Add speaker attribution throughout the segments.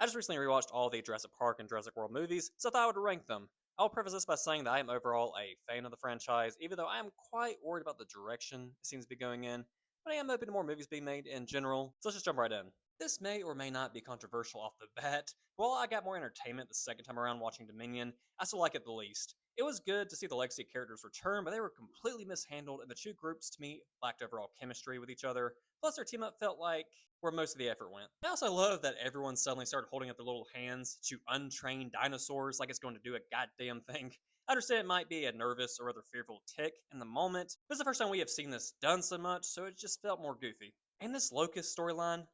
Speaker 1: I just recently rewatched all the Jurassic Park and Jurassic World movies, so I thought I would rank them. I'll preface this by saying that I am overall a fan of the franchise, even though I am quite worried about the direction it seems to be going in, but I am open to more movies being made in general, so let's just jump right in. This may or may not be controversial off the bat. While I got more entertainment the second time around watching Dominion, I still like it the least. It was good to see the legacy characters return, but they were completely mishandled, and the two groups to me lacked overall chemistry with each other. Plus, their team up felt like where most of the effort went. I also love that everyone suddenly started holding up their little hands to untrained dinosaurs like it's going to do a goddamn thing. I understand it might be a nervous or rather fearful tick in the moment, but it's the first time we have seen this done so much, so it just felt more goofy. And this Locust storyline,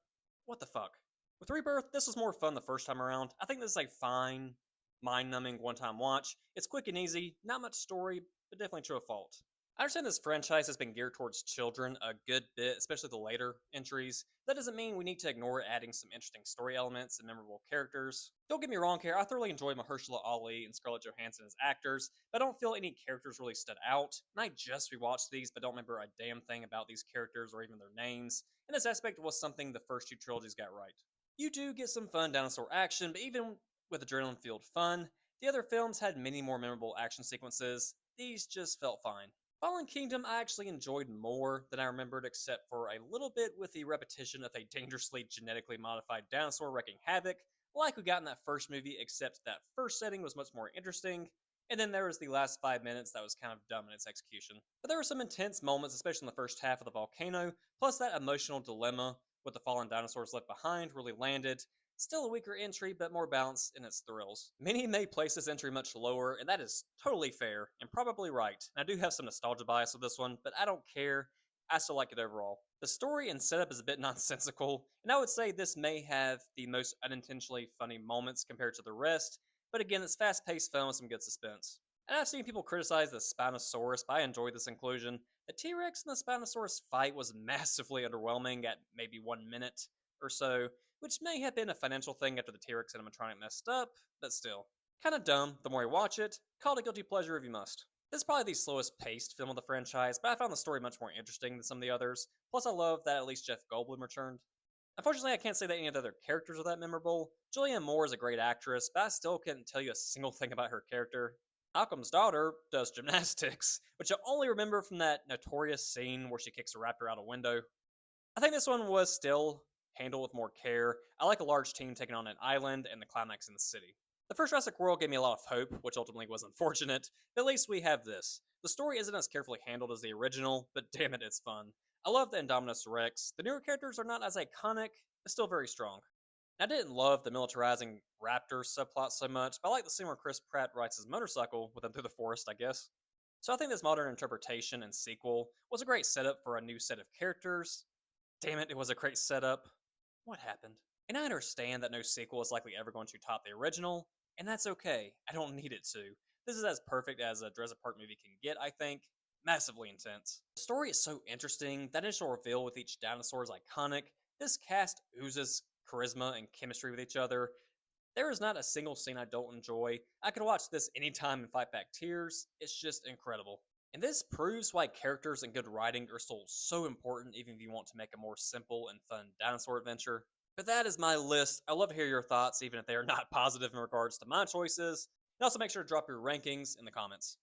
Speaker 1: what the fuck? With Rebirth, this was more fun the first time around. I think this is a fine, mind numbing one time watch. It's quick and easy, not much story, but definitely true of fault. I understand this franchise has been geared towards children a good bit, especially the later entries. That doesn't mean we need to ignore adding some interesting story elements and memorable characters. Don't get me wrong here, I thoroughly enjoy Mahershala Ali and Scarlett Johansson as actors, but I don't feel any characters really stood out. And I just rewatched these, but don't remember a damn thing about these characters or even their names. And this aspect was something the first two trilogies got right. You do get some fun dinosaur action, but even with adrenaline fueled fun, the other films had many more memorable action sequences. These just felt fine. Fallen Kingdom I actually enjoyed more than I remembered, except for a little bit with the repetition of a dangerously genetically modified dinosaur wreaking havoc, like we got in that first movie, except that first setting was much more interesting, and then there was the last 5 minutes that was kind of dumb in its execution. But there were some intense moments, especially in the first half of the volcano, plus that emotional dilemma with the fallen dinosaurs left behind really landed. Still a weaker entry, but more balanced in its thrills. Many may place this entry much lower, and that is totally fair and probably right. And I do have some nostalgia bias with this one, but I don't care. I still like it overall. The story and setup is a bit nonsensical, and I would say this may have the most unintentionally funny moments compared to the rest, but again, it's fast paced fun with some good suspense. And I've seen people criticize the Spinosaurus, but I enjoyed this inclusion. The T Rex and the Spinosaurus fight was massively underwhelming at maybe 1 minute or so, which may have been a financial thing after the T-Rex animatronic messed up, but still. Kinda dumb, the more you watch it, call it a guilty pleasure if you must. This is probably the slowest paced film of the franchise, but I found the story much more interesting than some of the others, plus I love that at least Jeff Goldblum returned. Unfortunately, I can't say that any of the other characters are that memorable. Julianne Moore is a great actress, but I still couldn't tell you a single thing about her character. Malcolm's daughter does gymnastics, which I only remember from that notorious scene where she kicks a raptor out a window. I think this one was still handled with more care. I like a large team taking on an island and the climax in the city. The first Jurassic World gave me a lot of hope, which ultimately was unfortunate, but at least we have this. The story isn't as carefully handled as the original, but damn it, it's fun. I love the Indominus Rex. The newer characters are not as iconic, but still very strong. I didn't love the militarizing raptor subplot so much, but I like the scene where Chris Pratt rides his motorcycle with them through the forest, I guess. So I think this modern interpretation and sequel was a great setup for a new set of characters. Damn it, it was a great setup. What happened? And I understand that no sequel is likely ever going to top the original, and that's okay. I don't need it to. This is as perfect as a Jurassic Park movie can get, I think. Massively intense. The story is so interesting. That initial reveal with each dinosaur is iconic. This cast oozes charisma and chemistry with each other. There is not a single scene I don't enjoy. I could watch this anytime and fight back tears. It's just incredible. And this proves why characters and good writing are still so important, even if you want to make a more simple and fun dinosaur adventure. But that is my list. I love to hear your thoughts, even if they are not positive in regards to my choices. And also make sure to drop your rankings in the comments.